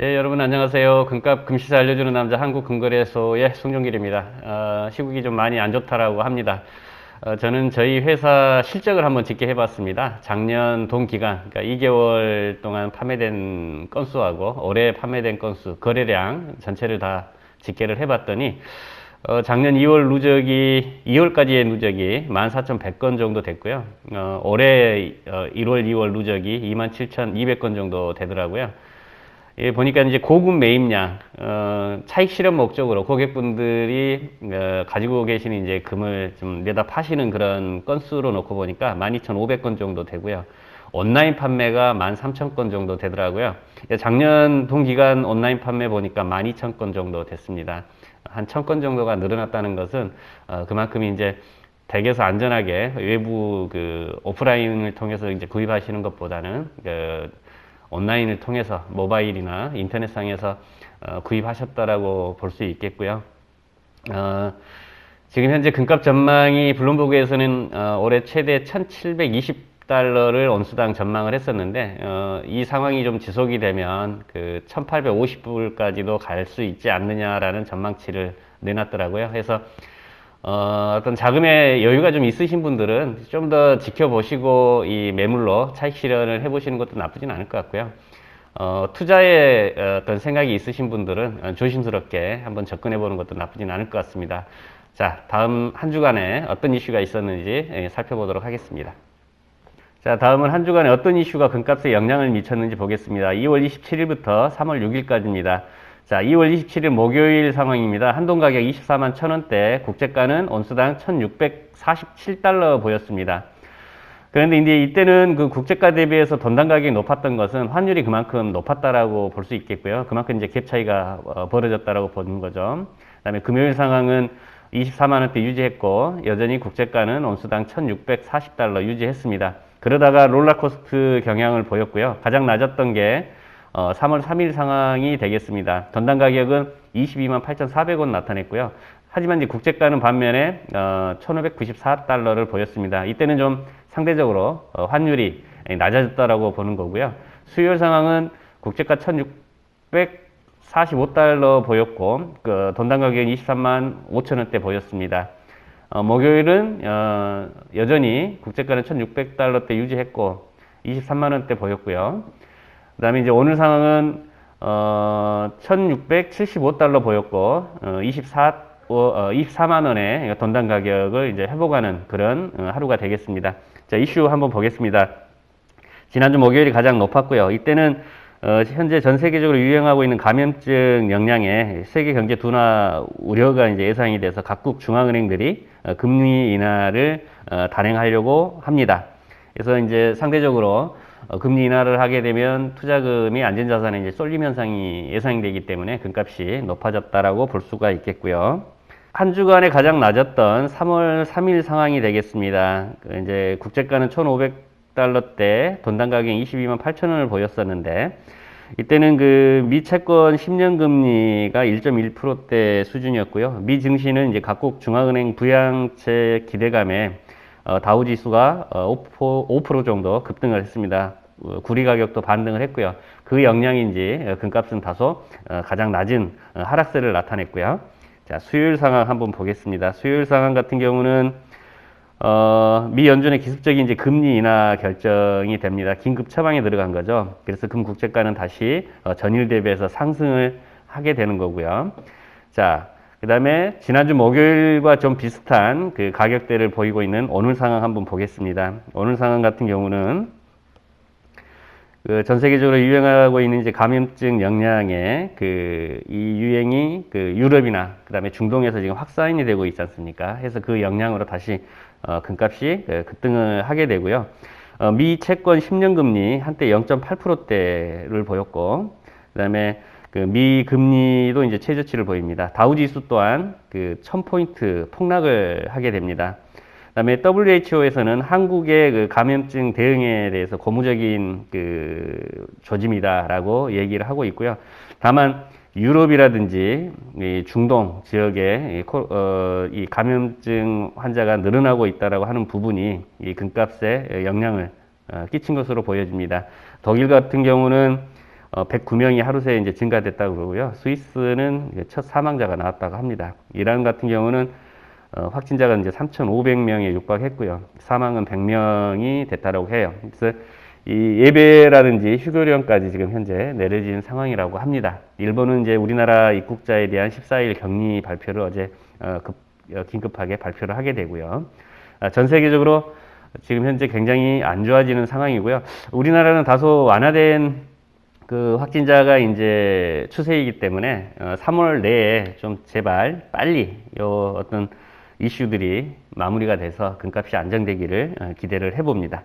예, 여러분 안녕하세요. 금값 금시세 알려주는 남자 한국금거래소의 송종길입니다. 시국이 좀 많이 안 좋다라고 합니다. 저는 저희 회사 실적을 한번 집계 해봤습니다. 작년 동기간, 그러니까 2개월 동안 판매된 건수하고 올해 판매된 건수, 거래량 전체를 다 집계를 해봤더니 작년 2월 누적이 2월까지의 누적이 14,100건 정도 됐고요. 올해 1월, 2월 누적이 27,200건 정도 되더라고요. 예, 보니까 이제 고급 매입량, 차익 실현 목적으로 고객분들이 가지고 계시는 이제 금을 좀 내다 파시는 그런 건수로 놓고 보니까 12,500건 정도 되고요. 온라인 판매가 13,000건 정도 되더라고요. 예, 작년 동기간 온라인 판매 보니까 12,000건 정도 됐습니다. 한 1,000건 정도가 늘어났다는 것은 그만큼 이제 댁에서 안전하게 외부 그 오프라인을 통해서 이제 구입하시는 것보다는 온라인을 통해서 모바일이나 인터넷상에서 구입하셨다라고 볼 수 있겠고요. 어, 지금 현재 금값 전망이 블룸버그에서는 올해 최대 1,720달러를 온수당 전망을 했었는데 이 상황이 좀 지속이 되면 그 1,850불까지도 갈 수 있지 않느냐라는 전망치를 내놨더라고요. 그래서 어떤 자금의 여유가 좀 있으신 분들은 좀 더 지켜보시고 이 매물로 차익 실현을 해보시는 것도 나쁘진 않을 것 같고요. 투자에 어떤 생각이 있으신 분들은 조심스럽게 한번 접근해 보는 것도 나쁘진 않을 것 같습니다. 자, 다음 한 주간에 어떤 이슈가 있었는지 살펴보도록 하겠습니다. 자, 다음은 한 주간에 어떤 이슈가 금값에 영향을 미쳤는지 보겠습니다. 2월 27일부터 3월 6일까지입니다. 자, 2월 27일 목요일 상황입니다. 한동 가격 24만 1,000원대, 국제가는 온수당 1,647달러 보였습니다. 그런데 이제 이때는 그 국제가 대비해서 돈당 가격이 높았던 것은 환율이 그만큼 높았다라고 볼 수 있겠고요. 그만큼 이제 갭 차이가 벌어졌다라고 보는 거죠. 그다음에 금요일 상황은 24만 원대 유지했고 여전히 국제가는 온수당 1,640달러 유지했습니다. 그러다가 롤러코스트 경향을 보였고요. 가장 낮았던 게 3월 3일 상황이 되겠습니다. 전당 가격은 22만 8,400원 나타냈고요. 하지만 이제 국제가는 반면에 1,594달러를 보였습니다. 이때는 좀 상대적으로 환율이 낮아졌다라고 보는 거고요. 수요일 상황은 국제가 1,645달러 보였고 그 돈당 가격은 23만 5천 원대 보였습니다. 목요일은 여전히 국제가는 1,600달러대 유지했고 23만 원대 보였고요. 그다음에 이제 오늘 상황은 1,675달러 보였고 24만 원의 돈당 가격을 이제 회복하는 그런 하루가 되겠습니다. 자, 이슈 한번 보겠습니다. 지난주 목요일이 가장 높았고요. 이때는 현재 전 세계적으로 유행하고 있는 감염증 영향에 세계 경제 둔화 우려가 이제 예상이 돼서 각국 중앙은행들이 금리 인하를 단행하려고 합니다. 그래서 이제 상대적으로 금리 인하를 하게 되면 투자금이 안전자산에 이제 쏠림 현상이 예상이 되기 때문에 금값이 높아졌다라고 볼 수가 있겠고요. 한 주간에 가장 낮았던 3월 3일 상황이 되겠습니다. 이제 국제가는 1,500달러대, 돈당 가격이 22만 8천 원을 보였었는데, 이때는 그 미 채권 10년 금리가 1.1%대 수준이었고요. 미 증시는 이제 각국 중앙은행 부양책 기대감에 다우 지수가 5% 정도 급등을 했습니다. 구리 가격도 반등을 했고요. 그 영향인지 금값은 다소 가장 낮은 하락세를 나타냈고요. 자, 수요일 상황 한번 보겠습니다. 수요일 상황 같은 경우는 미 연준의 기습적인 이제 금리 인하 결정이 됩니다. 긴급 처방에 들어간 거죠. 그래서 금 국제가는 다시 전일 대비해서 상승을 하게 되는 거고요. 자, 그 다음에 지난주 목요일과 좀 비슷한 그 가격대를 보이고 있는 오늘 상황 한번 보겠습니다. 오늘 상황 같은 경우는 그 전 세계적으로 유행하고 있는 이제 감염증 영향에 이 유행이 그 유럽이나 그 다음에 중동에서 지금 확산이 되고 있지 않습니까? 해서 그 영향으로 다시 금값이 급등을 하게 되고요. 미 채권 10년 금리 한때 0.8%대를 보였고, 그 다음에 그 미 금리도 이제 최저치를 보입니다. 다우 지수 또한 그 1000포인트 폭락을 하게 됩니다. 그다음에 WHO에서는 한국의 그 감염증 대응에 대해서 고무적인 그 조짐이다라고 얘기를 하고 있고요. 다만 유럽이라든지 이 중동 지역에 이 감염증 환자가 늘어나고 있다라고 하는 부분이 이 금값에 영향을 끼친 것으로 보여집니다. 독일 같은 경우는 109명이 하루 새에 이제 증가됐다고 그러고요. 스위스는 첫 사망자가 나왔다고 합니다. 이란 같은 경우는 확진자가 이제 3,500명에 육박했고요. 사망은 100명이 됐다고 해요. 그래서 이 예배라든지 휴교령까지 지금 현재 내려진 상황이라고 합니다. 일본은 이제 우리나라 입국자에 대한 14일 격리 발표를 어제 긴급하게 발표를 하게 되고요. 전 세계적으로 지금 현재 굉장히 안 좋아지는 상황이고요. 우리나라는 다소 완화된 그 확진자가 이제 추세이기 때문에 3월 내에 좀 제발 빨리 요 어떤 이슈들이 마무리가 돼서 금값이 안정되기를 기대를 해봅니다.